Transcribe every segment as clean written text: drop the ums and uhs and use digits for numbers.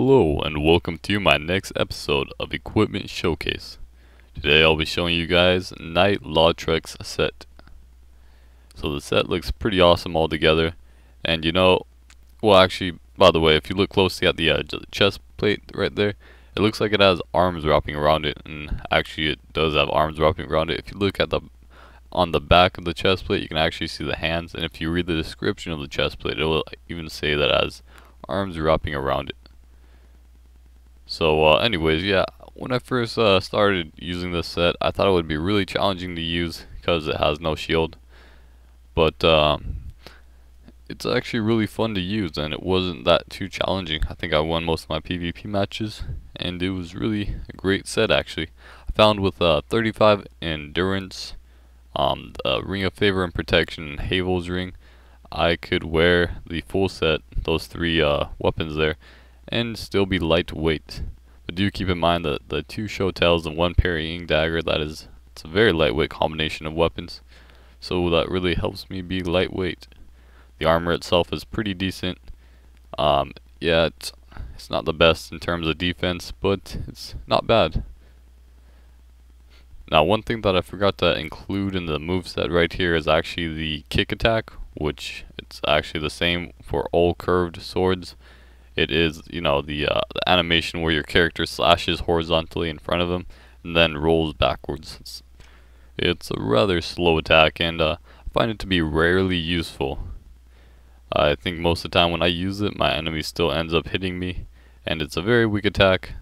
Hello and welcome to my next episode of Equipment Showcase. Today I'll be showing you guys Lautrec's set. So the set looks pretty awesome altogether, and well actually, by the way, if you look closely at the chest plate right there, it looks like it has arms wrapping around it, and actually it does have arms wrapping around it. If you look at on the back of the chest plate, you can actually see the hands, and if you read the description of the chest plate, it will even say that it has arms wrapping around it. So anyways, yeah, when I first started using this set, I thought it would be really challenging to use because it has no shield. But it's actually really fun to use, and it wasn't that too challenging. I think I won most of my PvP matches, and it was really a great set actually. I found with 35 endurance, the Ring of Favor and Protection, and Havel's Ring, I could wear the full set, those three weapons there, and still be lightweight. But do keep in mind that the two show tails and one parrying dagger, it's a very lightweight combination of weapons, so that really helps me be lightweight. The armor itself is pretty decent. Yeah, it's not the best in terms of defense, but it's not bad. Now, one thing that I forgot to include in the moveset right here is actually the kick attack, which it's actually the same for all curved swords. It is, the animation where your character slashes horizontally in front of him and then rolls backwards. It's a rather slow attack, and I find it to be rarely useful. I think most of the time when I use it, my enemy still ends up hitting me, and it's a very weak attack.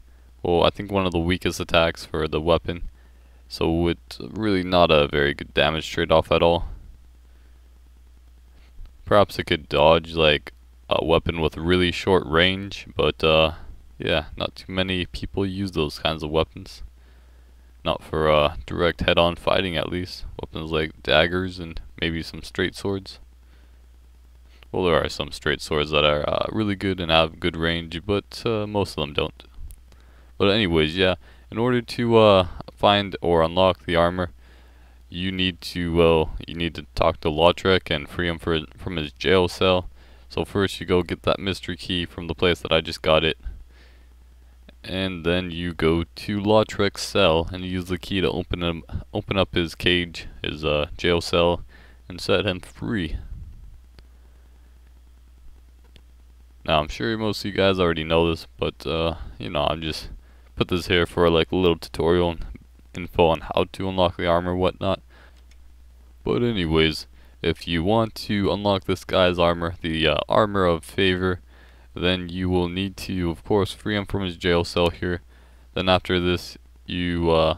Well, I think one of the weakest attacks for the weapon, so it's really not a very good damage trade-off at all. Perhaps it could dodge like a weapon with really short range, but yeah, not too many people use those kinds of weapons. Not for direct head-on fighting, at least. Weapons like daggers and maybe some straight swords. Well, there are some straight swords that are really good and have good range, but most of them don't. But anyways, yeah, in order to find or unlock the armor, you need to talk to Lautrec and free him from his jail cell. So first you go get that mystery key from the place that I just got it, and then you go to Lautrec's cell and use the key to open up his cage, his jail cell, and set him free. Now I'm sure most of you guys already know this, but I'm just put this here for like a little tutorial and info on how to unlock the armor and whatnot. But anyways, if you want to unlock this guy's armor, the Armor of Favor, then you will need to, of course, free him from his jail cell here. Then after this, you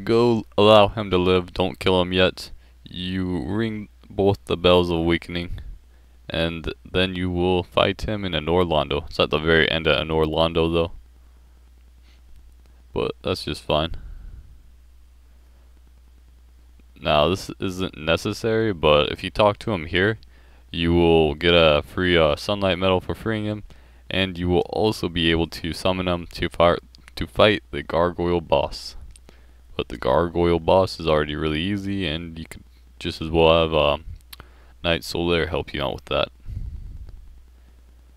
go allow him to live, don't kill him yet. You ring both the bells of awakening, and then you will fight him in an Orlando. It's at the very end of an Orlando though, but that's just fine. Now this isn't necessary, but if you talk to him here, you will get a free sunlight medal for freeing him, and you will also be able to summon him to fight the gargoyle boss. But the gargoyle boss is already really easy, and you could just as well have Knight Solaire help you out with that.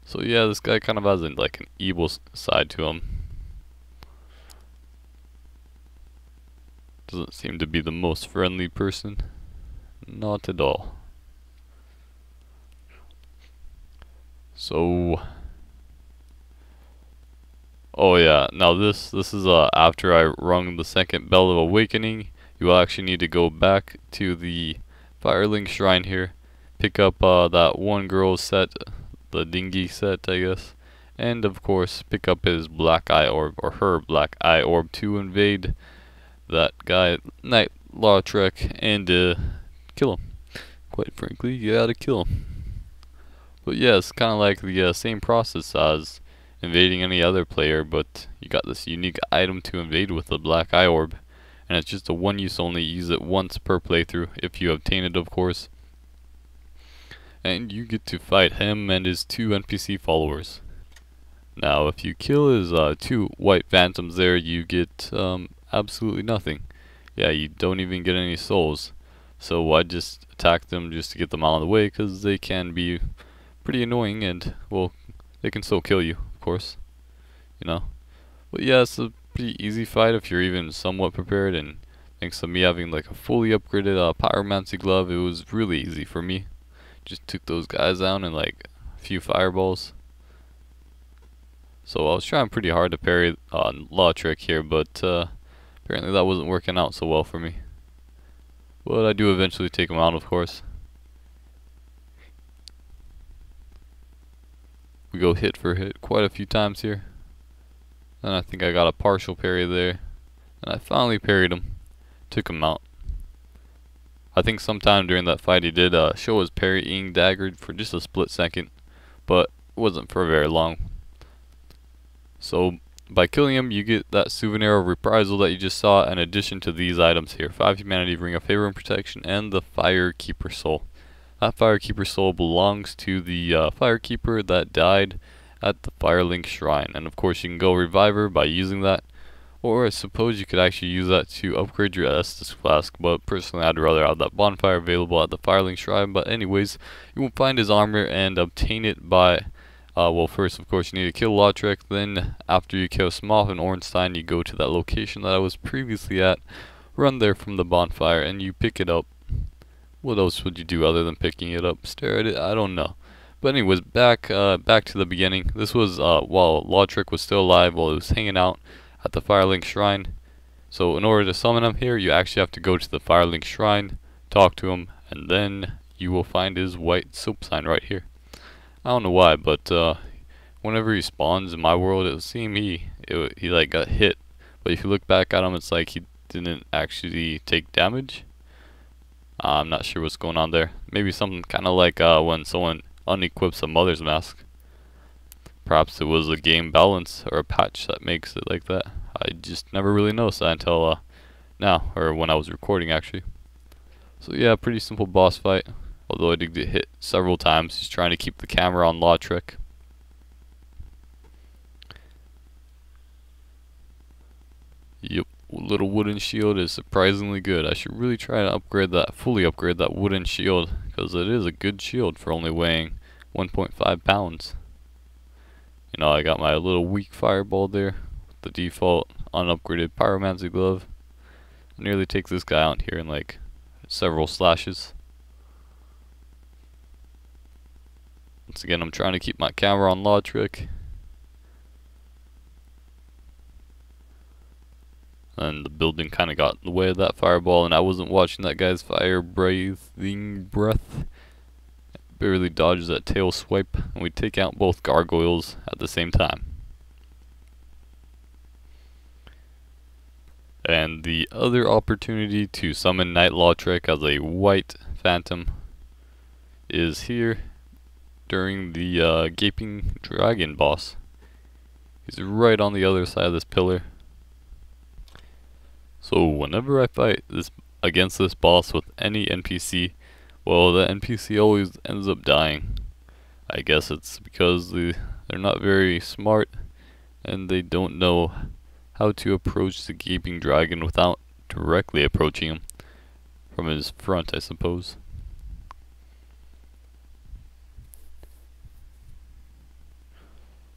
So yeah, this guy kind of has like an evil side to him. Doesn't seem to be the most friendly person. Not at all. So, oh yeah, now this is after I rung the second bell of awakening. You will actually need to go back to the Firelink shrine here, pick up that one girl's set, the dinghy set I guess, and of course pick up his black eye orb, or her black eye orb, to invade that guy, Knight Lautrec, and kill him. Quite frankly, you gotta kill him. But yeah, it's kind of like the same process as invading any other player, but you got this unique item to invade with the black eye orb, and it's just a one use only. Use it once per playthrough, if you obtain it of course. And you get to fight him and his two NPC followers. Now if you kill his two white phantoms there, you get absolutely nothing. Yeah, you don't even get any souls. So I just attack them just to get them out of the way, because they can be pretty annoying, and well, they can still kill you, of course, you know. But yeah, it's a pretty easy fight if you're even somewhat prepared, and thanks to me having like a fully upgraded pyromancy glove, it was really easy for me. Just took those guys down in like a few fireballs. So I was trying pretty hard to parry Lautrec here, but apparently that wasn't working out so well for me. But I do eventually take him out, of course. We go hit for hit quite a few times here. And I think I got a partial parry there. And I finally parried him. Took him out. I think sometime during that fight he did show his parrying dagger for just a split second. But it wasn't for very long. So by killing him, you get that souvenir of reprisal that you just saw, in addition to these items here: 5 humanity, ring of favor and protection, and the Firekeeper soul. That Firekeeper soul belongs to the Firekeeper that died at the Firelink Shrine, and of course you can go revive her by using that, or I suppose you could actually use that to upgrade your Estus flask, but personally I'd rather have that bonfire available at the Firelink Shrine. But anyways, you will find his armor and obtain it by well, first of course you need to kill Lautrec, then after you kill Smoth and Ornstein, you go to that location that I was previously at, run there from the bonfire, and you pick it up. What else would you do other than picking it up? Stare at it? I don't know. But anyways, back to the beginning. This was while Lautrec was still alive, while he was hanging out at the Firelink Shrine. So in order to summon him here, you actually have to go to the Firelink Shrine, talk to him, and then you will find his white soap sign right here. I don't know why, but whenever he spawns in my world, it would seem he like got hit. But if you look back at him, it's like he didn't actually take damage. I'm not sure what's going on there. Maybe something kind of like when someone unequips a mother's mask. Perhaps it was a game balance or a patch that makes it like that. I just never really noticed that until now, or when I was recording actually. So yeah, pretty simple boss fight. Although I did get hit several times. He's trying to keep the camera on Lautrec. Yep, little wooden shield is surprisingly good. I should really try to fully upgrade that wooden shield, because it is a good shield for only weighing 1.5 pounds. You know, I got my little weak fireball there, the default unupgraded pyromancy glove. I nearly take this guy out here in like several slashes. Once again, I'm trying to keep my camera on Lautrec. And the building kind of got in the way of that fireball, and I wasn't watching that guy's fire-breathing breath. Barely dodges that tail swipe, and we take out both gargoyles at the same time. And the other opportunity to summon Knight Lautrec as a white phantom is here during the Gaping Dragon boss. He's right on the other side of this pillar. So whenever I fight against this boss with any NPC, well, the NPC always ends up dying. I guess it's because they're not very smart, and they don't know how to approach the Gaping Dragon without directly approaching him from his front, I suppose.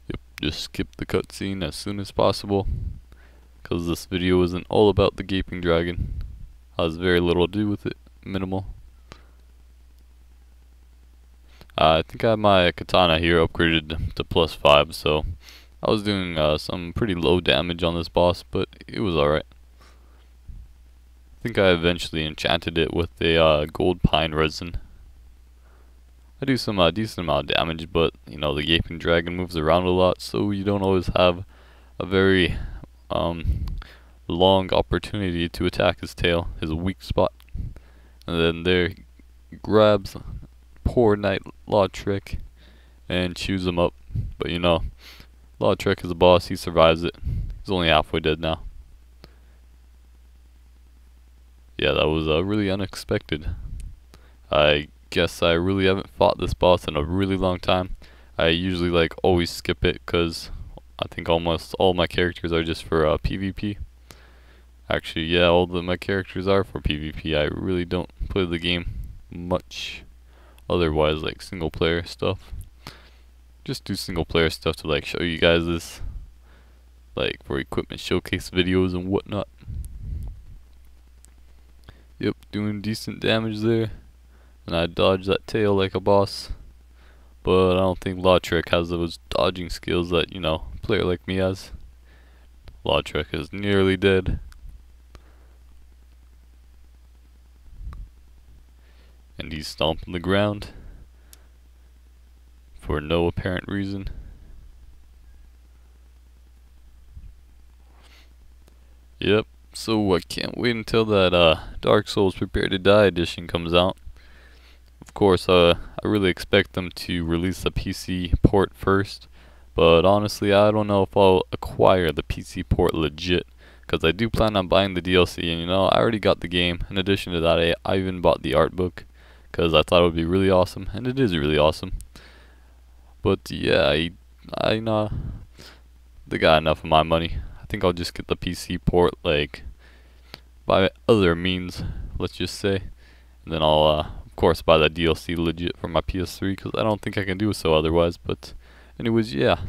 Yep, just skip the cutscene as soon as possible, because this video isn't all about the Gaping Dragon. Has very little to do with it, minimal. I think I have my katana here upgraded to +5, so I was doing some pretty low damage on this boss, but it was alright. I think I eventually enchanted it with a gold pine resin. I do some decent amount of damage, but you know, the Gaping Dragon moves around a lot, so you don't always have a very long opportunity to attack his tail, his weak spot. And then there he grabs poor Knight Lautrec and chews him up. But you know, Lautrec is a boss, he survives it. He's only halfway dead now. Yeah, that was really unexpected. I guess I really haven't fought this boss in a really long time. I usually like always skip it because I think almost all my characters are just for PvP. Actually, yeah, all of my characters are for PvP. I really don't play the game much otherwise, like single player stuff. just do single player stuff to like show you guys this, like for equipment showcase videos and whatnot. Yep, doing decent damage there, and I dodged that tail like a boss. But I don't think Lautrec has those dodging skills that, you know, a player like me has. Lautrec is nearly dead. And he's stomping the ground for no apparent reason. Yep, so I can't wait until that Dark Souls Prepare to Die edition comes out. Of course, I really expect them to release the PC port first, but honestly, I don't know if I'll acquire the PC port legit, because I do plan on buying the DLC, and you know, I already got the game. In addition to that, I even bought the art book, because I thought it would be really awesome, and it is really awesome. But yeah, I know they got enough of my money. I think I'll just get the PC port, like, by other means, let's just say, and then I'll of course buy the DLC legit for my PS3, because I don't think I can do so otherwise. But anyways, yeah,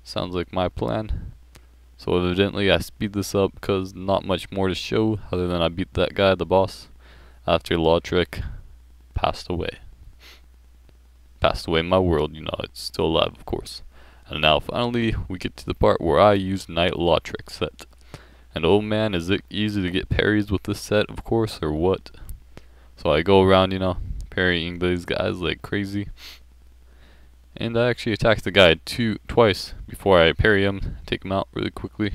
sounds like my plan. So evidently I speed this up because not much more to show other than I beat that guy, the boss, after Lautrec passed away. Passed away in my world, you know, it's still alive of course. And now finally we get to the part where I use Knight Lautrec set. And oh man, is it easy to get parries with this set, of course, or what? So I go around, you know, parrying these guys like crazy. And I actually attacked the guy twice before I parry him, take him out really quickly.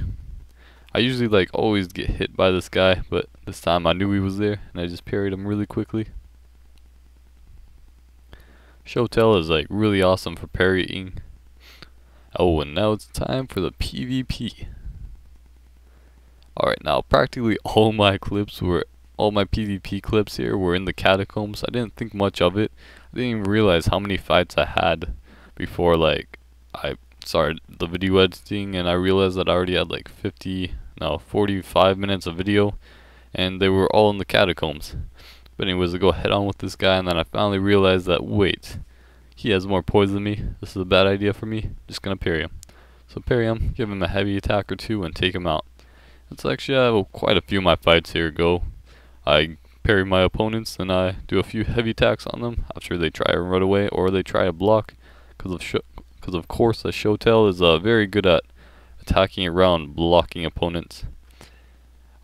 I usually like always get hit by this guy, but this time I knew he was there and I just parried him really quickly. Showtell is like really awesome for parrying. Oh, and now it's time for the PvP. Alright, now practically all my PvP clips here were in the catacombs. I didn't think much of it. I didn't even realize how many fights I had before like I started the video editing, and I realized that I already had like 45 minutes of video, and they were all in the catacombs. But anyways, I go head on with this guy, and then I finally realized that wait, he has more poise than me. This is a bad idea for me. Just gonna parry him. So parry him, give him a heavy attack or two, and take him out. That's actually how quite a few of my fights here go. I parry my opponents, and I do a few heavy attacks on them after they try to run away or they try to block. Because of course, the Showtell is very good at attacking around blocking opponents.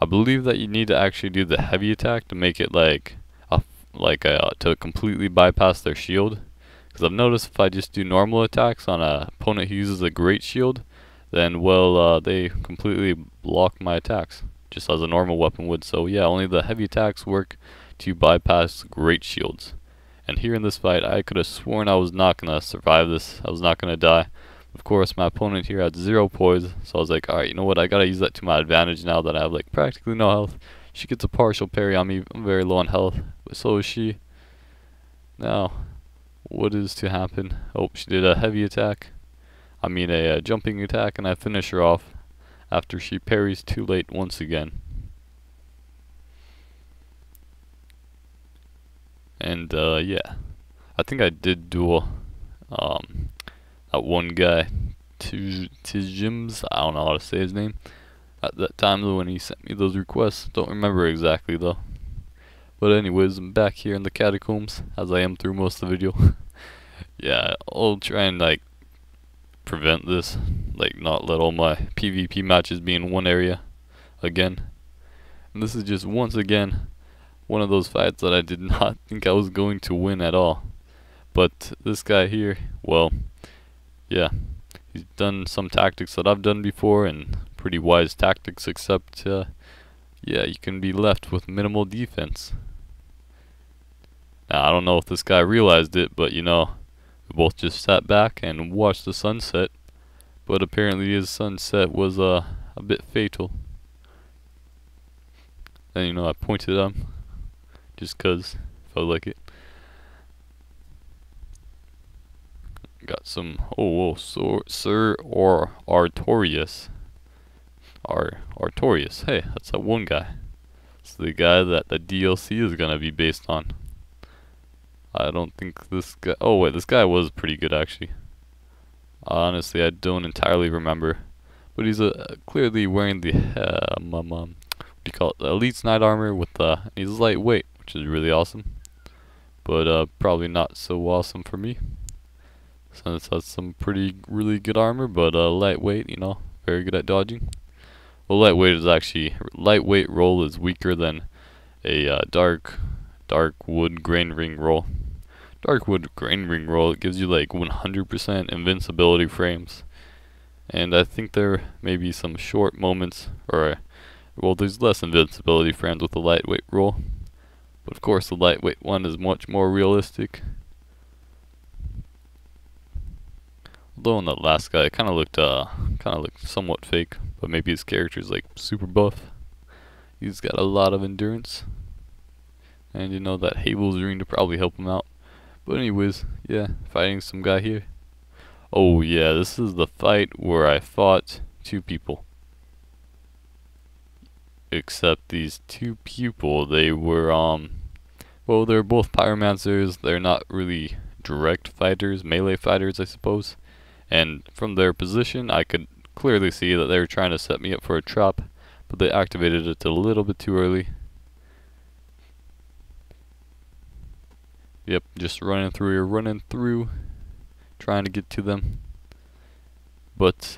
I believe that you need to actually do the heavy attack to make it to completely bypass their shield. Because I've noticed if I just do normal attacks on an opponent who uses a great shield, then well, they completely block my attacks, just as a normal weapon would. So yeah, only the heavy attacks work to bypass great shields. And here in this fight, I could have sworn I was not gonna survive this. I was not gonna die. Of course, my opponent here had 0 poise, so I was like, alright, you know what, I gotta use that to my advantage now that I have like practically no health. She gets a partial parry on me. I'm very low on health, but so is she. Now, what is to happen? Oh, she did a heavy attack. I mean a jumping attack, and I finish her off after she parries too late once again. And yeah, I think I did duel that one guy, Tijim's, I don't know how to say his name, at that time though when he sent me those requests. Don't remember exactly though. But anyways, I'm back here in the catacombs, as I am through most of the video. Yeah, I'll try and like prevent this, like not let all my PvP matches be in one area again. And this is just once again one of those fights that I did not think I was going to win at all. But this guy here, well, yeah, he's done some tactics that I've done before, and pretty wise tactics, except yeah, you can be left with minimal defense. Now, I don't know if this guy realized it, but you know, we both just sat back and watched the sunset, but apparently his sunset was a bit fatal. And you know, I pointed at him just 'cause I felt like it. Got some, oh, Sir or Artorias. Artorias, hey, that's that one guy. It's the guy that the DLC is gonna be based on. I don't think this guy, oh wait, this guy was pretty good actually. Honestly, I don't entirely remember. But he's clearly wearing the what do you call it? The Elite's Knight armor with he's lightweight, which is really awesome. But probably not so awesome for me, since that's some really good armor. But lightweight, you know, very good at dodging. Well, lightweight roll is weaker than a dark wood grain ring roll. Dark wood grain ring roll, it gives you like 100% invincibility frames. And I think there may be some short moments, or, well, there's less invincibility frames with the lightweight roll. But of course, the lightweight one is much more realistic. Although in that last guy, it kind of looked somewhat fake, but maybe his character's like super buff. He's got a lot of endurance, and you know that Havel's ring to probably help him out. But anyways, yeah, fighting some guy here. Oh yeah, this is the fight where I fought two people. Except these two people, they were well, they're both pyromancers. They're not really direct fighters, melee fighters, I suppose. And from their position, I could clearly see that they were trying to set me up for a trap, but they activated it a little bit too early. Yep, just running through, trying to get to them. But,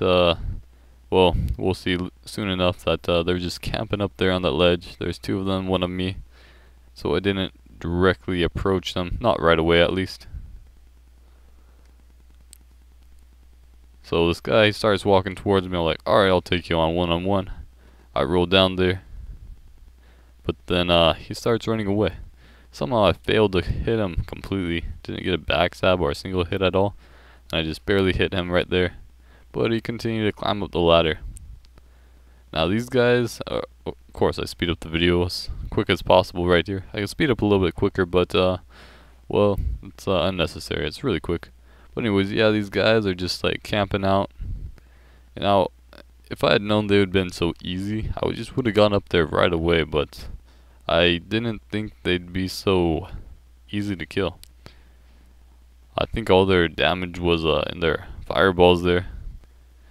well, we'll see soon enough that they're just camping up there on that ledge. There's two of them, one of me. So I didn't directly approach them, not right away at least. So this guy starts walking towards me. I'm like, alright, I'll take you on one-on-one. I roll down there. But then he starts running away. Somehow I failed to hit him completely. Didn't get a backstab or a single hit at all. And I just barely hit him right there. But he continued to climb up the ladder. Now these guys, of course I speed up the video as quick as possible right here. I can speed up a little bit quicker, but well, it's unnecessary. It's really quick. But anyways, yeah, these guys are just like camping out. And now, if I had known they would have been so easy, I just would have gone up there right away. But I didn't think they'd be so easy to kill. I think all their damage was in their fireballs there.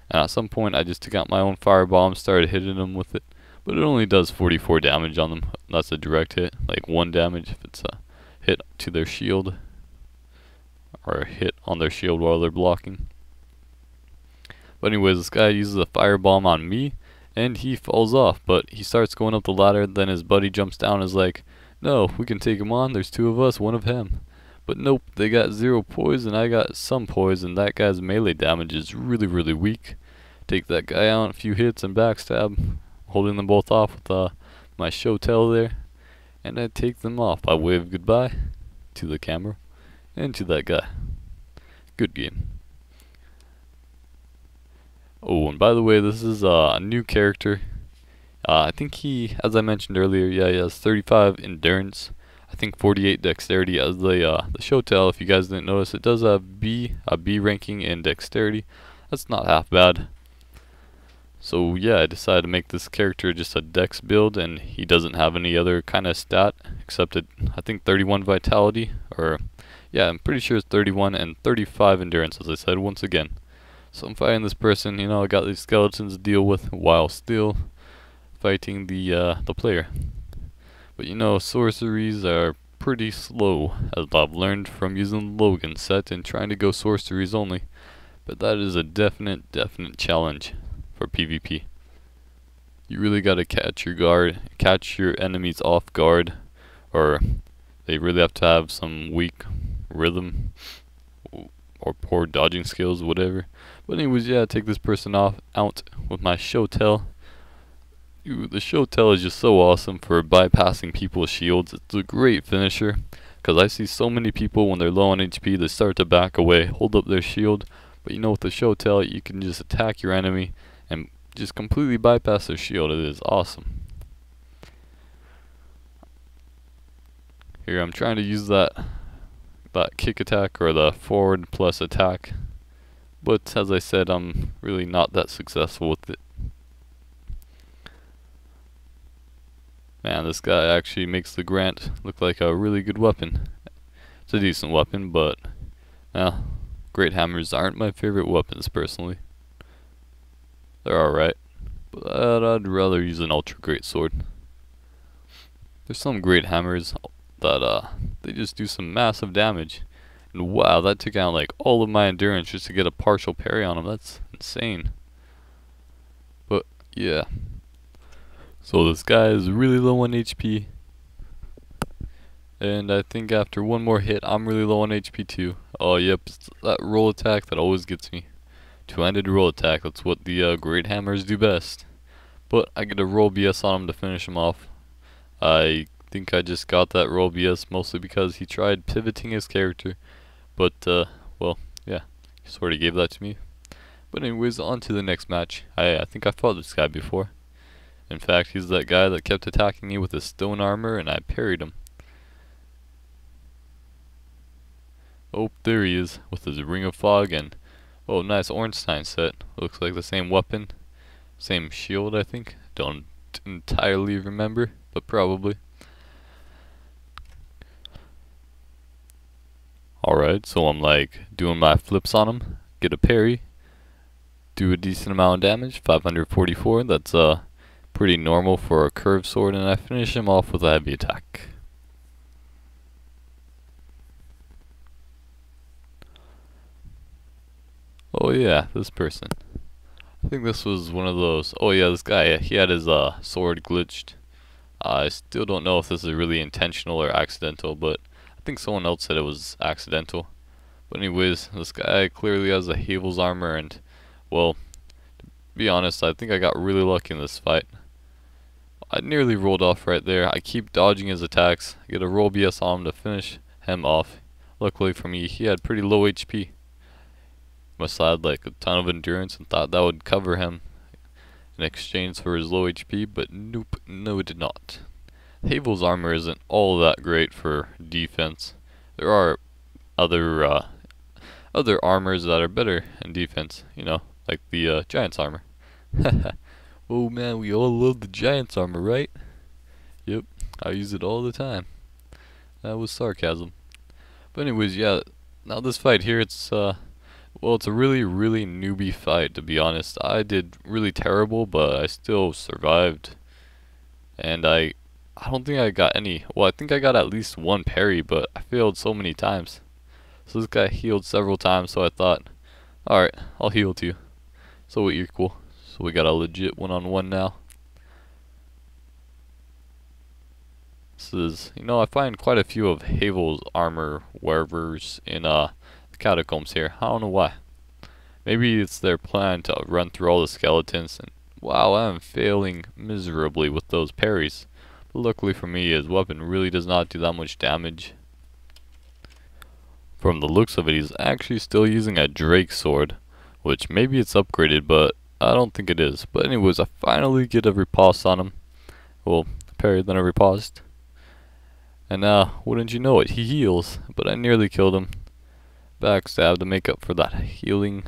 And at some point I just took out my own fireball and started hitting them with it. But it only does 44 damage on them. That's a direct hit. Like 1 damage if it's a hit to their shield. Or a hit on their shield while they're blocking. But anyways, this guy uses a firebomb on me. And he falls off. But he starts going up the ladder. Then his buddy jumps down and is like, no, we can take him on. There's 2 of us, 1 of him. But nope, they got 0 poison, I got some poison. That guy's melee damage is really weak. Take that guy out, a few hits and backstab, holding them both off with my show tell there. And I take them off by way of goodbye to the camera and to that guy. Good game. Oh, and by the way, this is a new character. I think he, as I mentioned earlier, yeah, he has 35 endurance. I think 48 dexterity as the show tell. If you guys didn't notice, it does have a B ranking in dexterity. That's not half bad. So yeah, I decided to make this character just a dex build, and he doesn't have any other kind of stat except I think 31 vitality, or yeah, I'm pretty sure it's 31 and 35 endurance, as I said once again. So I'm fighting this person, you know, I got these skeletons to deal with while still fighting the player. But you know, sorceries are pretty slow, as I've learned from using the Logan set and trying to go sorceries only. But that is a definite challenge for PvP. You really gotta catch your enemies off guard, or they really have to have some weak rhythm or poor dodging skills, whatever. But anyways, yeah, take this person out with my show tell. The show tell is just so awesome for bypassing people's shields. It's a great finisher, because I see so many people when they're low on HP, they start to back away, hold up their shield. But you know, with the show tell, you can just attack your enemy and just completely bypass their shield. It is awesome. Here I'm trying to use that kick attack, or the forward plus attack, but as I said, I'm really not that successful with it. Man, this guy actually makes the Grant look like a really good weapon. It's a decent weapon, but of great hammers aren't my favorite weapons personally. They're alright, but I'd rather use an ultra great sword. There's some great hammers that they just do some massive damage. And wow, that took out like all of my endurance just to get a partial parry on him. That's insane. But yeah. So this guy is really low on HP. And I think after one more hit, I'm really low on HP too. Oh yep, it's that roll attack that always gets me. Two-handed roll attack, that's what the great hammers do best. But I get a roll BS on him to finish him off. I think I just got that roll BS mostly because he tried pivoting his character. But, well, yeah, he sort of gave that to me. But anyways, on to the next match. I think I fought this guy before. In fact, he's that guy that kept attacking me with his stone armor and I parried him. Oh, there he is, with his ring of fog and, oh, nice Ornstein set. Looks like the same weapon, same shield, I think. Don't entirely remember, but probably. Alright, so I'm like doing my flips on him, get a parry, do a decent amount of damage, 544, that's pretty normal for a curved sword, and I finish him off with a heavy attack. Oh yeah, this person. I think this was one of those, oh yeah, this guy, he had his sword glitched. I still don't know if this is really intentional or accidental, but I think someone else said it was accidental. But anyways, this guy clearly has a Havel's armor and, well, to be honest, I think I got really lucky in this fight. I nearly rolled off right there. I keep dodging his attacks. I get a roll BS on him to finish him off. Luckily for me, he had pretty low HP. Must have had like a ton of endurance and thought that would cover him in exchange for his low HP, but nope, no it did not. Havel's armor isn't all that great for defense. There are other armors that are better in defense, you know, like the Giant's armor. Oh man, we all love the Giant's armor, right? Yep, I use it all the time. That was sarcasm. But anyways, yeah, now this fight here, it's well, it's a really newbie fight, to be honest. I did really terrible, but I still survived. And I don't think I got any, well, I think I got at least one parry, but I failed so many times. So this guy healed several times, so I thought, alright, I'll heal too. So we equal. So we got a legit one-on-one now. This is, you know, I find quite a few of Havel's armor wearers in the catacombs here. I don't know why. Maybe it's their plan to run through all the skeletons, and wow, I'm failing miserably with those parries. But luckily for me, his weapon really does not do that much damage. From the looks of it, he's actually still using a Drake sword, which maybe it's upgraded, but I don't think it is. But anyways, I finally get a riposte on him. Well, parry, then a riposte. And wouldn't you know it, he heals, but I nearly killed him. Backstab to make up for that healing.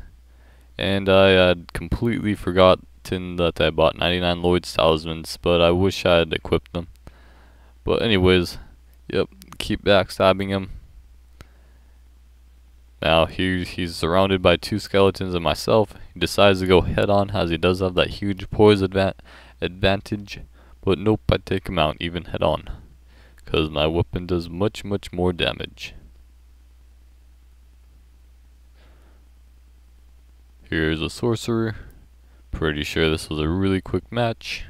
And I had completely forgotten that I bought 99 Lloyd's talismans, but I wish I had equipped them. But anyways, yep, keep backstabbing him. Now he's surrounded by two skeletons and myself. He decides to go head on, as he does have that huge poise advantage. But nope, I take him out even head on, because my weapon does much more damage. Here's a sorcerer. Pretty sure this was a really quick match,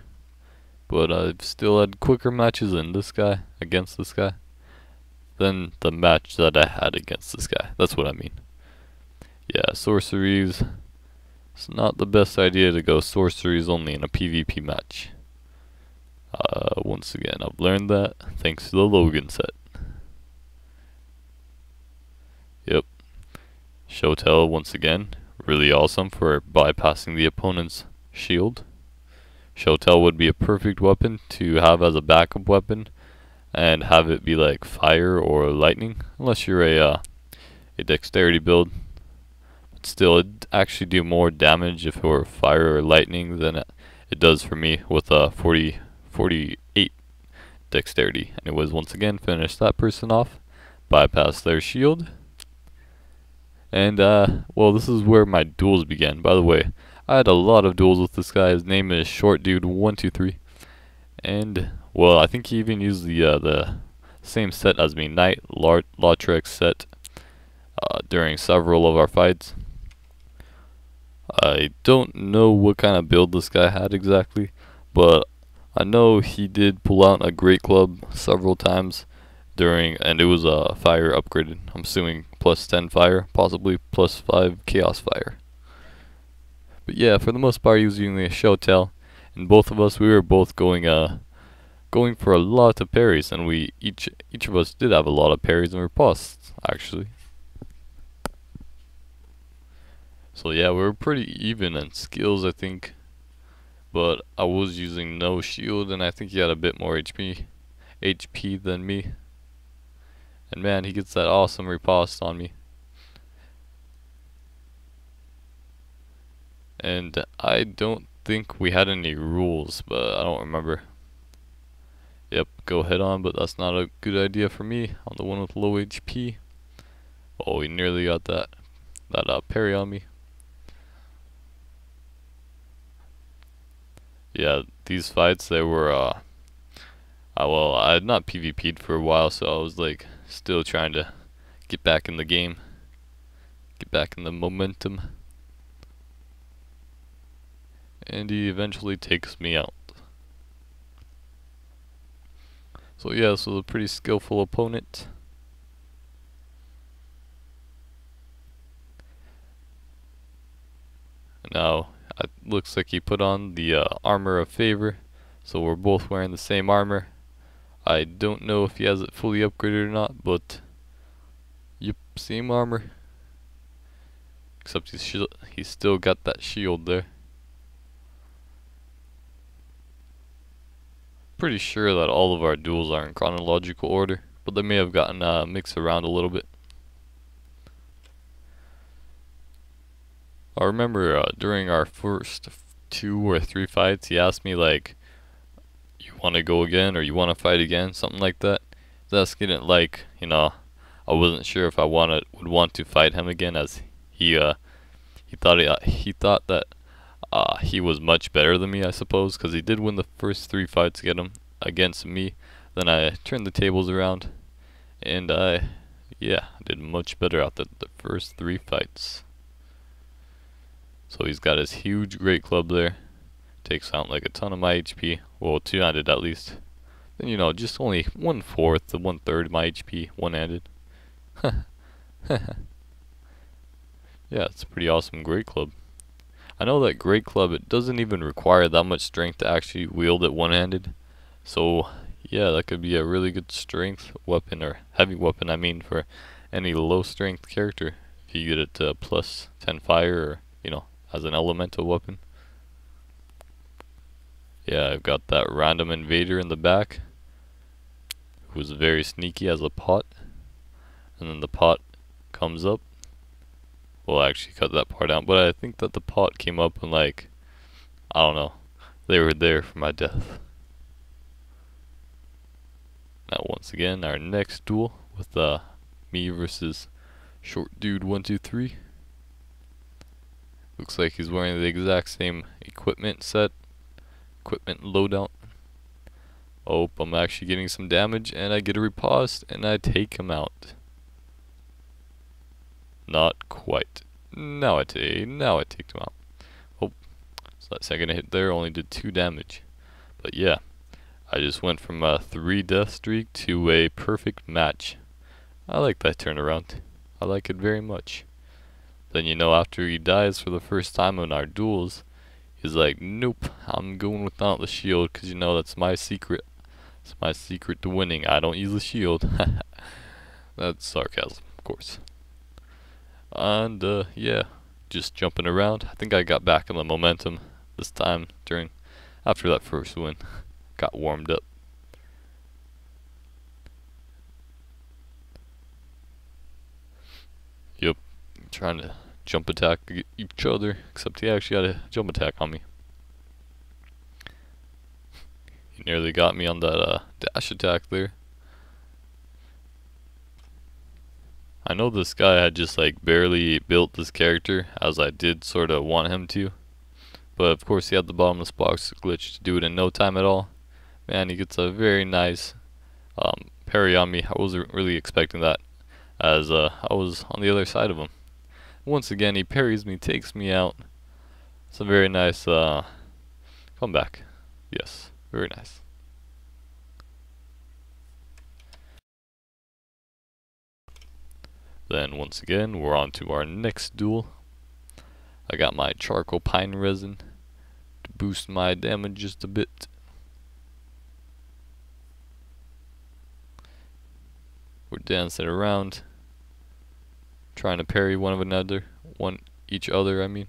but I've still had quicker matches than this guy, against this guy, than the match that I had against this guy. That's what I mean. Yeah, sorceries. It's not the best idea to go sorceries only in a PvP match. Once again, I've learned that thanks to the Logan set. Yep. Showtell once again. Really awesome for bypassing the opponent's shield. Showtell would be a perfect weapon to have as a backup weapon and have it be like fire or lightning, unless you're a dexterity build. But still, it'd actually do more damage if it were fire or lightning than it does for me with a 48 dexterity. Anyways, once again, finish that person off, bypass their shield, And well, this is where my duels began. By the way, I had a lot of duels with this guy. His name is Short Dude 123, and well, I think he even used the same set as me, Knight Lautrec set, during several of our fights. I don't know what kind of build this guy had exactly, but I know he did pull out a great club several times during, and it was fire upgraded. I'm assuming plus 10 fire, possibly plus 5 chaos fire. But yeah, for the most part, he was using a show tail, and both of us, we were both going for a lot of parries, and we each of us did have a lot of parries and riposts actually. So yeah, we were pretty even in skills, I think, but I was using no shield, and I think he had a bit more HP than me. And man, he gets that awesome riposte on me. And I don't think we had any rules, but I don't remember. Yep, go head on, but that's not a good idea for me on the one with low HP. Oh, he nearly got that parry on me. Yeah, these fights, they were well, I had not PvP'd for a while, so I was like still trying to get back in the game, get back in the momentum. And he eventually takes me out. So yeah, this was a pretty skillful opponent. Now, it looks like he put on the armor of favor, so we're both wearing the same armor. I don't know if he has it fully upgraded or not, but yep, same armor. Except he's still got that shield there. Pretty sure that all of our duels are in chronological order, but they may have gotten mixed around a little bit. I remember during our first 2 or 3 fights, he asked me like, "You want to go again, or you want to fight again?" Something like that. Asking it like, I wasn't sure if I would want to fight him again, as he thought that he was much better than me, I suppose, because he did win the first 3 fights against me. Then I turned the tables around, and yeah, I did much better out the first 3 fights. So he's got his huge great club there. Takes out like a ton of my HP. Well, two-handed at least. Then just only 1/4 to 1/3 my HP, one-handed. Yeah, it's a pretty awesome great club. I know that great club, it doesn't even require that much strength to actually wield it one-handed. So yeah, that could be a really good strength weapon, or heavy weapon I mean, for any low strength character. If you get it to plus 10 fire, or as an elemental weapon. Yeah, I've got that random invader in the back, who's very sneaky as a pot. And then the pot comes up. We'll actually cut that part out, but I think that the pot came up and I don't know, they were there for my death. Now once again, our next duel with me versus Short Dude 123. Looks like he's wearing the exact same equipment loadout. Oh, I'm actually getting some damage, and I get a riposte, and I take him out. Not quite. Now I take him out. Oh, so that second hit there only did 2 damage. But yeah, I just went from a 3 death streak to a perfect match. I like that turnaround. I like it very much. Then after he dies for the first time in our duels, he's like, "Nope, I'm going without the shield, because that's my secret. It's my secret to winning. I don't use the shield." That's sarcasm, of course. And yeah, just jumping around. I think I got back in the momentum this time after that first win. Got warmed up. Yep, trying to jump attack each other, except he actually had a jump attack on me. He nearly got me on that dash attack there. I know this guy had just like barely built this character, as I did sort of want him to. But of course he had the bottomless box glitch to do it in no time at all. Man, he gets a very nice parry on me. I wasn't really expecting that, as I was on the other side of him. Once again, he parries me, takes me out. It's a very nice comeback. Yes, very nice. Then once again, we're on to our next duel. I got my charcoal pine resin to boost my damage just a bit. We're dancing around, trying to parry each other, I mean.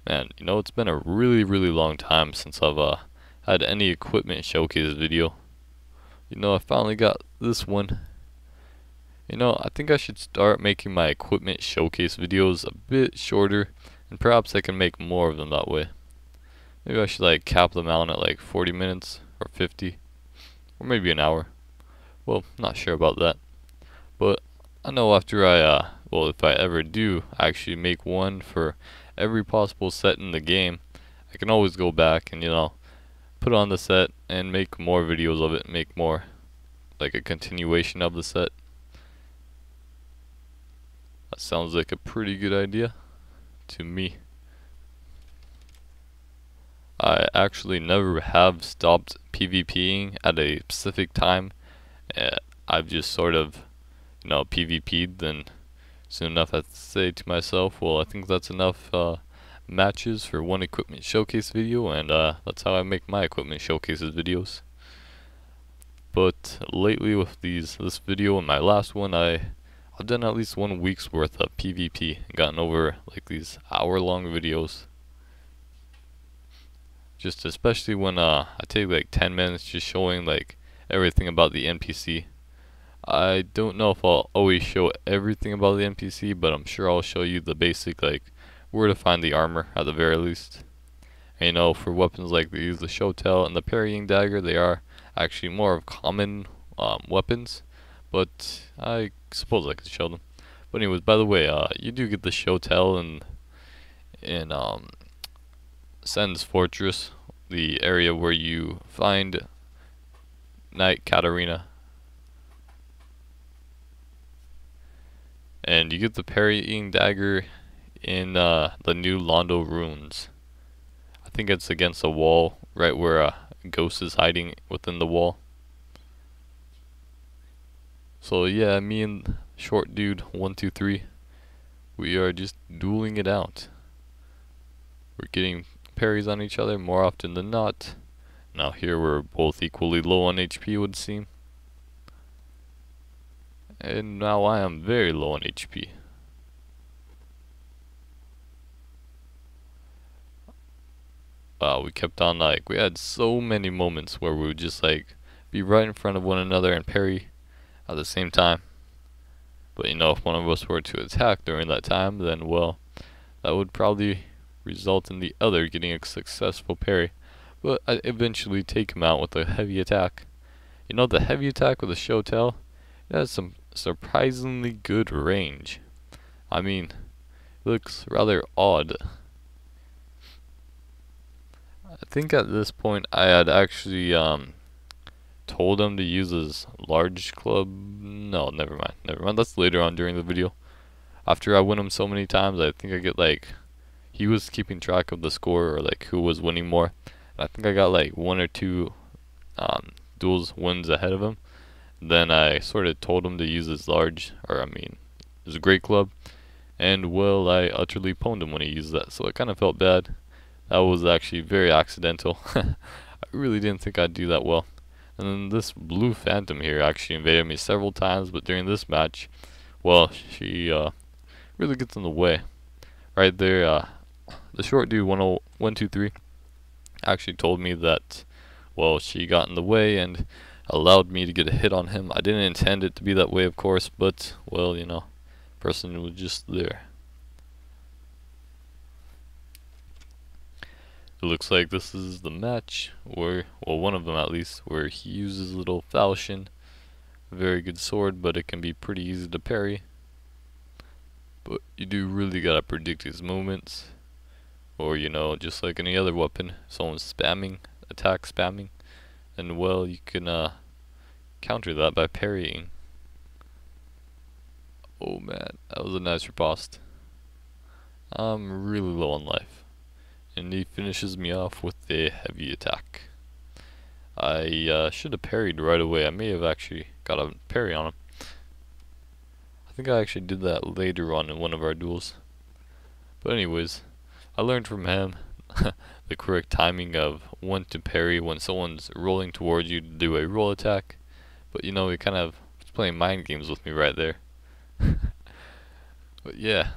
Man, you know, it's been a really long time since I've had any equipment showcase video. You know, I finally got this one. You know, I think I should start making my equipment showcase videos a bit shorter, and perhaps I can make more of them that way. Maybe I should like cap them out at like 40 minutes or 50, or maybe an hour. Well, not sure about that. But I know after well, if I ever do actually make one for every possible set in the game, I can always go back and, you know, put on the set and make more videos of it, make more like a continuation of the set. That sounds like a pretty good idea to me. I actually never have stopped PvPing at a specific time. I've just sort of, you know, PvP'd, then soon enough I say to myself, well, I think that's enough matches for one equipment showcase video, and that's how I make my equipment showcases videos. But lately with this video and my last one, I've done at least 1 week's worth of PvP and gotten over like these hour-long videos. Just especially when I take like 10 minutes just showing like everything about the NPC. I don't know if I'll always show everything about the NPC, but I'm sure I'll show you the basic, like where to find the armor at the very least. And, you know, for weapons like these, the show tell and the parrying dagger, they are actually more of common weapons, but I suppose I could show them. But anyways, by the way, you do get the show tell in Sen's Fortress, the area where you find Knight Katarina. And you get the parrying dagger in the new Londo runes. I think it's against a wall, right where a ghost is hiding within the wall. So yeah, me and short dude 123, we are just dueling it out. We're getting parries on each other more often than not. Now here we're both equally low on HP, it would seem. And now I am very low on HP. We kept on, like, we had so many moments where we would just like be right in front of one another and parry at the same time. But you know, if one of us were to attack during that time, then well, that would probably result in the other getting a successful parry. But I eventually take him out with a heavy attack. You know, the heavy attack with a show tell, it has some surprisingly good range. I mean, it looks rather odd. I think at this point I had actually told him to use his large club. No, never mind. Never mind. That's later on during the video. After I win him so many times, I think I get like, he was keeping track of the score or like who was winning more. And I think I got like 1 or 2 duels wins ahead of him. Then I sort of told him to use his large, or I mean, his great club. And well, I utterly pwned him when he used that, so I kind of felt bad. That was actually very accidental. I really didn't think I'd do that well. And then this blue phantom here actually invaded me several times, but during this match, well, she really gets in the way. Right there, the short dude 123 actually told me that, well, she got in the way and allowed me to get a hit on him. I didn't intend it to be that way, of course, but, well, you know, person was just there. It looks like this is the match where, well, one of them at least, where he uses little falchion a very good sword, but it can be pretty easy to parry. But you do really gotta predict his movements, or just like any other weapon, someone's spamming, attack spamming, and well, you can counter that by parrying. Oh man, that was a nice riposte. I'm really low on life, and he finishes me off with a heavy attack. I should have parried right away. I may have actually got a parry on him. I think I actually did that later on in one of our duels. But anyways, I learned from him the correct timing of when to parry when someone's rolling towards you to do a roll attack. But he kind of was playing mind games with me right there. But yeah,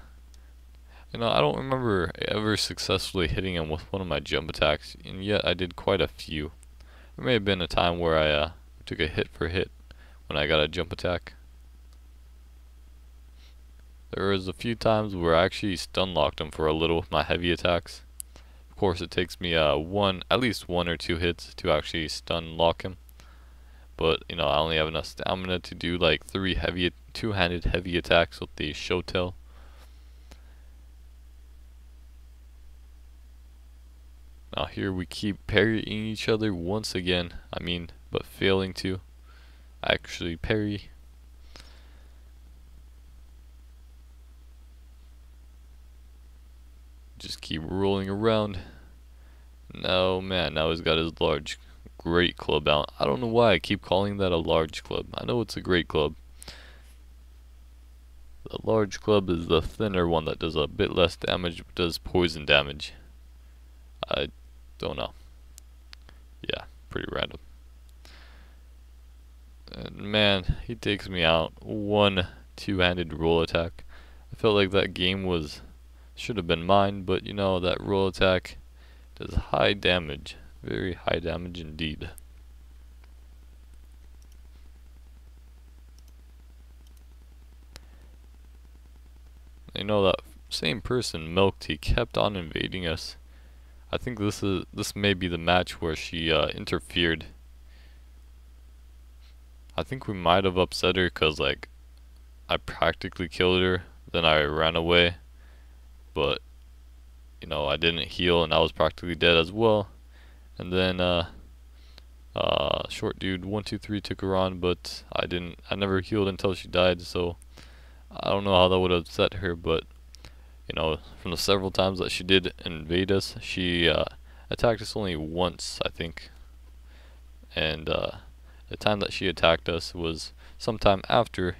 I don't remember ever successfully hitting him with one of my jump attacks, and yet I did quite a few. There may have been a time where I took a hit for hit when I got a jump attack. There was a few times where I actually stun locked him for a little with my heavy attacks. Of course, it takes me at least one or two hits to actually stun lock him. But I only have enough stamina to do like two-handed heavy attacks with the show tail. Now here we keep parrying each other once again, but failing to actually parry. Just keep rolling around. No man, now he's got his large, great club out. I don't know why I keep calling that a large club. I know it's a great club. The large club is the thinner one that does a bit less damage, but does poison damage. I don't know. Yeah, pretty random. And man, he takes me out. One two-handed roll attack. I felt like that game should have been mine, but that roll attack does high damage. Very high damage indeed. That same person, Milked, he kept on invading us. I think this may be the match where she interfered. I think we might have upset her because like I practically killed her, then I ran away, but I didn't heal and I was practically dead as well. And then short dude 123 took her on, but I never healed until she died, so I don't know how that would have upset her, but from the several times that she did invade us, she attacked us only once, I think. And the time that she attacked us was sometime after,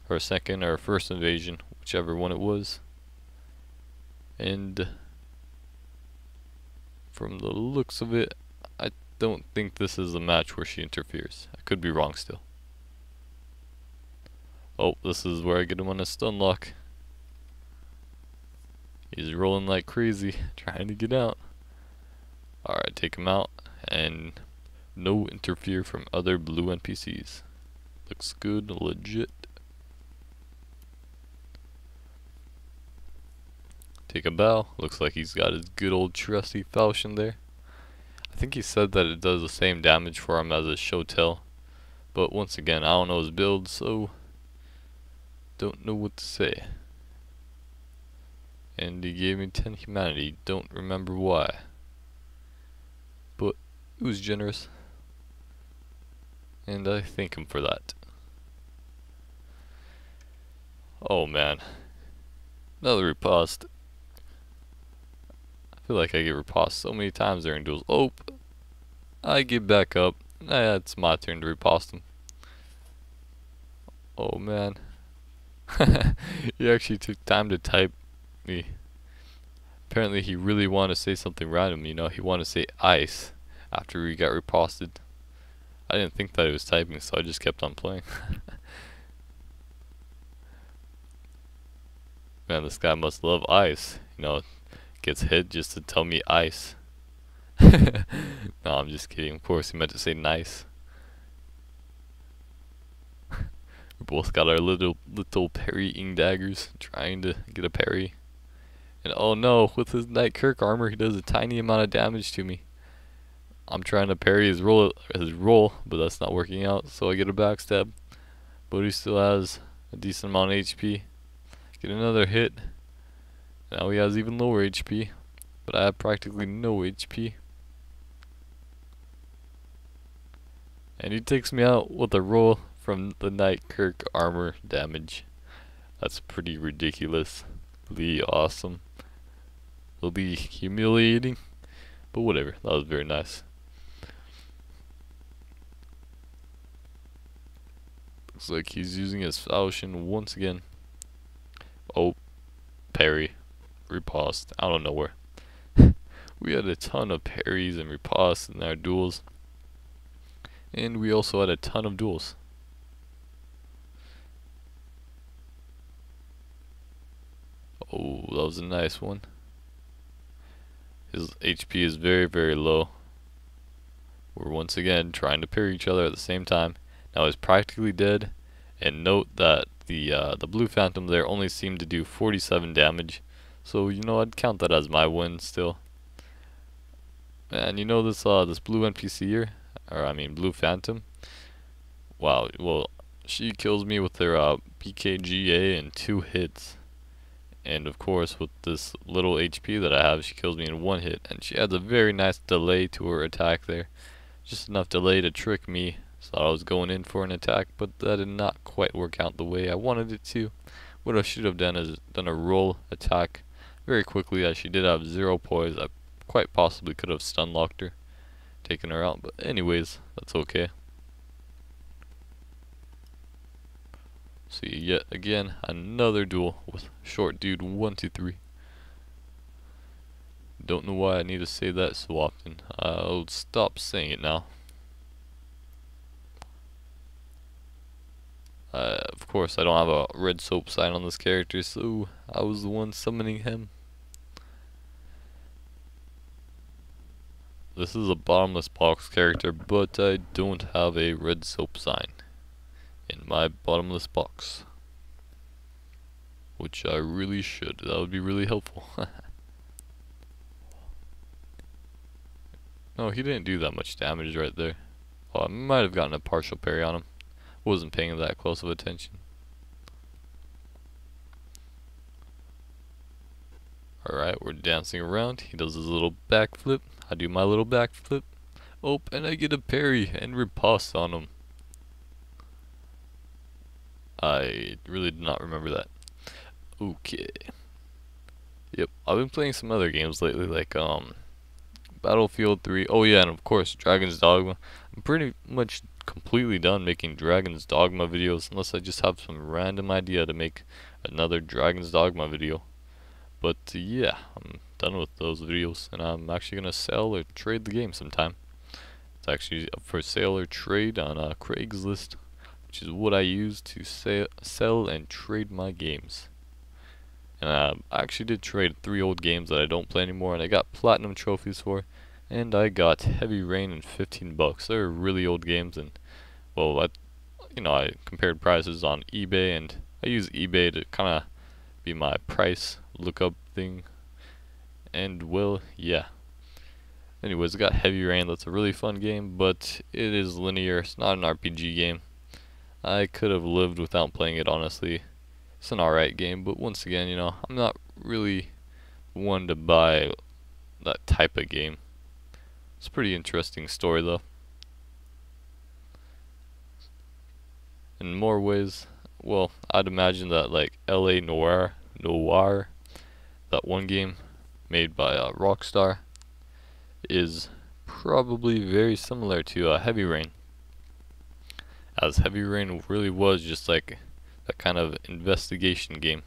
her second or first invasion, whichever one it was. And from the looks of it, I don't think this is a match where she interferes. I could be wrong still. Oh, this is where I get him on a stun lock. He's rolling like crazy, trying to get out. Alright, take him out, and no interfere from other blue NPCs. Looks good, legit. Take a bow. Looks like he's got his good old trusty falchion there. I think he said that it does the same damage for him as his show tail. But once again, I don't know his build, so don't know what to say. And he gave me 10 humanity, don't remember why. But it was generous, and I thank him for that. Oh man, another riposte. I feel like I get riposte so many times during duels. Oh, I get back up. It's my turn to riposte him. Oh man. He actually took time to type me. Apparently he really wanted to say something random, he wanted to say ice after he got riposted. I didn't think that he was typing, so I just kept on playing. Man, this guy must love ice, gets hit just to tell me ice. No, I'm just kidding, of course he meant to say nice. We both got our little parrying daggers, trying to get a parry. And oh no, with his Knight Kirk armor, he does a tiny amount of damage to me. I'm trying to parry his roll, but that's not working out, so I get a backstab. But he still has a decent amount of HP. Get another hit. Now he has even lower HP, but I have practically no HP. And he takes me out with a roll from the Knight Kirk armor damage. That's pretty ridiculous. Really awesome. It'll be humiliating, but whatever. That was very nice. Looks like he's using his falchion once again. Oh, parry. Riposte out of nowhere. We had a ton of parries and ripostes in our duels. And we also had a ton of duels. Oh, that was a nice one. His HP is very, very low. We're once again trying to parry each other at the same time. Now he's practically dead. And note that the blue phantom there only seemed to do 47 damage. So you know, I'd count that as my win still. And you know this this blue NPC here, or I mean blue phantom. Wow, well she kills me with her BKGA in 2 hits. And of course with this little HP that I have, she kills me in 1 hit. And she adds a very nice delay to her attack there. Just enough delay to trick me. So I was going in for an attack, but that did not quite work out the way I wanted it to. What I should have done is done a roll attack very quickly, as she did have 0 poise. I quite possibly could have stun locked her, taken her out, but anyways, that's okay. See, yet again, another duel with short dude 123. Don't know why I need to say that so often. I'll stop saying it now. Of course, I don't have a red soap sign on this character, so I was the one summoning him. This is a bottomless box character, but I don't have a red soap sign in my bottomless box, which I really should. That would be really helpful. No, he didn't do that much damage right there. Oh, I might have gotten a partial parry on him. Wasn't paying that close of attention. Alright, we're dancing around. He does his little backflip. I do my little backflip. Oh, and I get a parry and riposte on him. I really did not remember that. Okay. Yep, I've been playing some other games lately, like Battlefield 3. Oh yeah, and of course Dragon's Dogma. I'm pretty much completely done making Dragon's Dogma videos, unless I just have some random idea to make another Dragon's Dogma video. But yeah, I'm done with those videos, and I'm actually gonna sell or trade the game sometime. It's actually up for sale or trade on Craigslist, which is what I use to sell and trade my games. And I actually did trade 3 old games that I don't play anymore, and I got platinum trophies for. And I got Heavy Rain and 15 bucks. They're really old games, and well, I compared prices on eBay, and I use eBay to kind of be my price lookup thing. And well, yeah. Anyways, I got Heavy Rain. That's a really fun game, but it is linear. It's not an RPG game. I could have lived without playing it, honestly. It's an alright game, but once again, I'm not really one to buy that type of game. It's a pretty interesting story, though. In more ways, well, I'd imagine that like LA Noir, that one game made by Rockstar, is probably very similar to Heavy Rain. As Heavy Rain really was just like that kind of investigation game,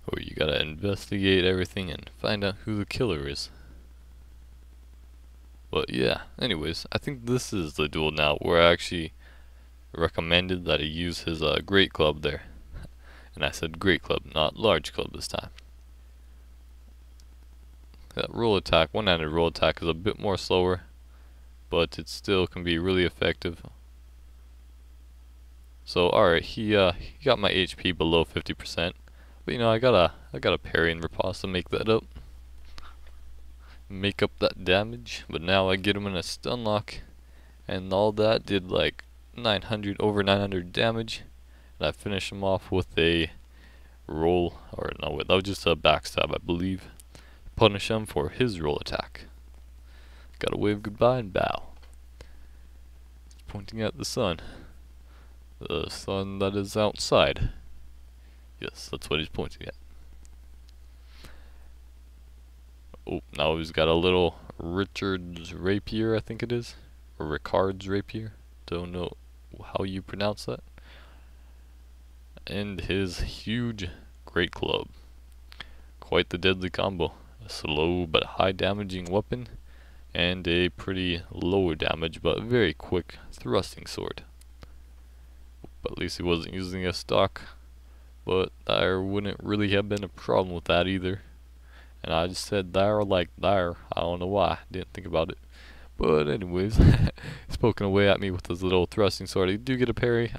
where you gotta investigate everything and find out who the killer is. But yeah, anyways, I think this is the duel now where I actually recommended that he use his great club there. And I said great club, not large club this time. That roll attack, one-handed roll attack, is a bit more slower, but it still can be really effective. So alright, he got my HP below 50%, but I got a parry and riposte to make that up. make up that damage, but now I get him in a stun lock, and all that did like 900 over 900 damage, and I finish him off with a roll, or no, wait, that was just a backstab, I believe. Punish him for his roll attack. Gotta wave goodbye and bow. Pointing at the sun. The sun that is outside. Yes, that's what he's pointing at. Oh, now he's got a little Richard's rapier, I think it is. Or Ricard's rapier. Don't know how you pronounce that. And his huge great club. Quite the deadly combo. A slow but high damaging weapon, and a pretty low damage but very quick thrusting sword. But at least he wasn't using a stock, but there wouldn't really have been a problem with that either. And I just said there like there, I don't know why, didn't think about it. But anyways, he's poking away at me with his little thrusting sword. I do get a parry.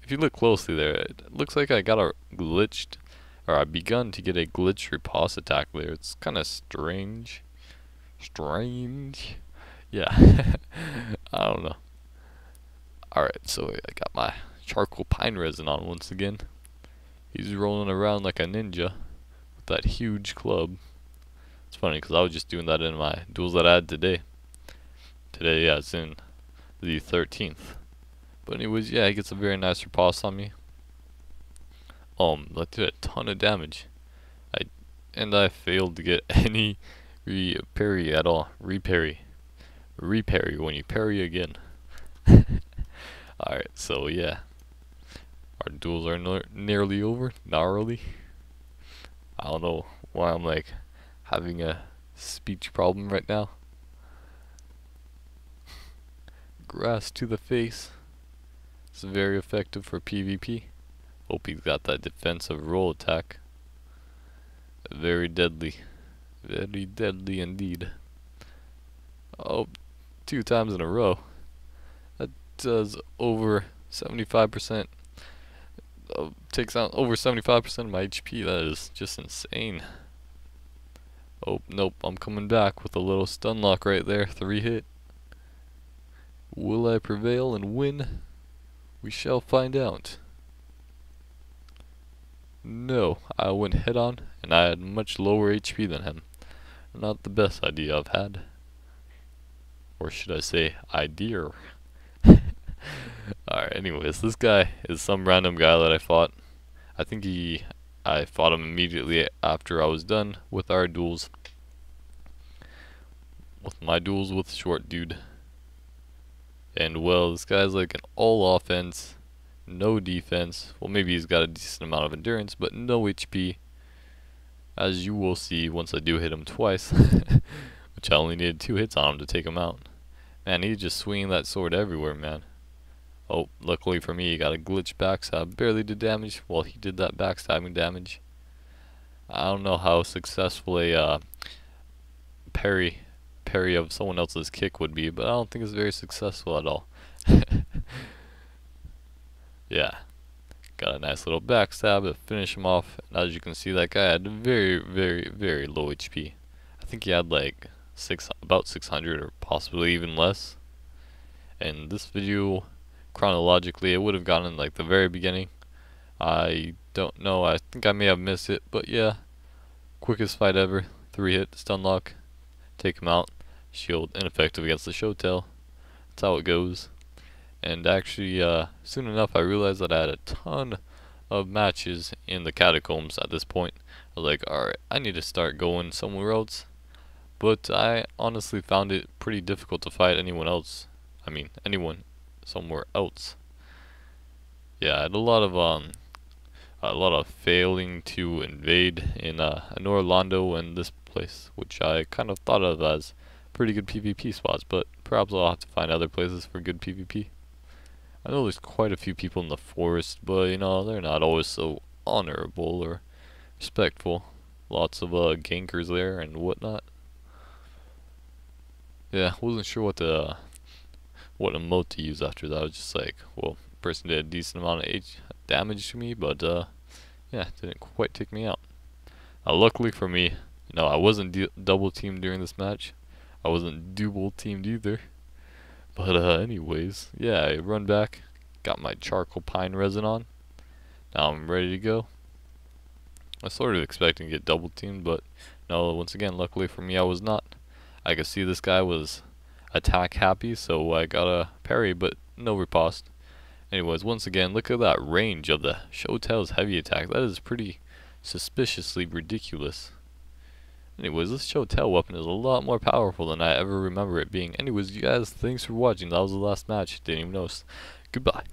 If you look closely there, it looks like I got a glitched, or I begun to get a glitched riposte attack there. It's kind of strange. Yeah. I don't know. Alright, so I got my charcoal pine resin on once again. He's rolling around like a ninja with that huge club. It's funny because I was just doing that in my duels that I had today. Today, yeah, it's in the 13th. But anyways, yeah, he gets a very nice riposte on me. That did a ton of damage. I failed to get any parry at all. Reparry when you parry again. Alright, so yeah. Our duels are nearly over. Gnarly. I don't know why I'm like having a speech problem right now. Grass to the face. It's very effective for PvP. Hope he's got that defensive roll attack. Very deadly. Very deadly indeed. Oh, 2 times in a row. That does over 75%. Takes out over 75% of my HP. That is just insane. Oh, nope. I'm coming back with a little stun lock right there. 3 hit. Will I prevail and win? We shall find out. No, I went head on, and I had much lower HP than him. Not the best idea I've had. Or should I say, idea. Alright, anyways, this guy is some random guy that I fought. I fought him immediately after I was done with our duels. With my duels with short dude. And well, this guy's like an all offense, no defense. Well, maybe he's got a decent amount of endurance, but no HP. As you will see once I do hit him twice. Which I only needed 2 hits on him to take him out. Man, he's just swinging that sword everywhere, man. Oh, luckily for me, he got a glitch backstab. Barely did damage while he did that backstabbing damage. I don't know how successful a parry of someone else's kick would be, but I don't think it's very successful at all. Yeah, got a nice little backstab to finish him off. And as you can see, that guy had very, very, very low HP. I think he had like about 600 or possibly even less. And this video, chronologically, it would have gone in like the very beginning. I don't know, I think I may have missed it, but yeah, quickest fight ever. 3 hit stun lock, take him out. Shield ineffective against the show tail. That's how it goes. And actually, soon enough I realized that I had a ton of matches in the catacombs at this point. I was like, alright, I need to start going somewhere else. But I honestly found it pretty difficult to fight anyone else. I mean, anyone somewhere else. Yeah, I had a lot of failing to invade in Orlando and this place, which I kind of thought of as pretty good PvP spots, but perhaps I'll have to find other places for good PvP. I know there's quite a few people in the forest, but you know, they're not always so honorable or respectful. Lots of gankers there and whatnot. Yeah, wasn't sure what emote to use after that. I was just like, well, person did a decent amount of damage to me, but yeah, didn't quite take me out. Luckily for me, No, I wasn't double teamed during this match. I wasn't double teamed either. But anyways, yeah, I run back, got my charcoal pine resin on. Now I'm ready to go. I was sort of expecting to get double teamed, but no, once again, luckily for me, I was not. I could see this guy was attack happy, so I got a parry, but no riposte. Anyways, once again, look at that range of the Shotel's heavy attack. That is pretty suspiciously ridiculous. Anyways, this Shotel weapon is a lot more powerful than I ever remember it being. Anyways, you guys, thanks for watching. That was the last match. Didn't even notice. Goodbye.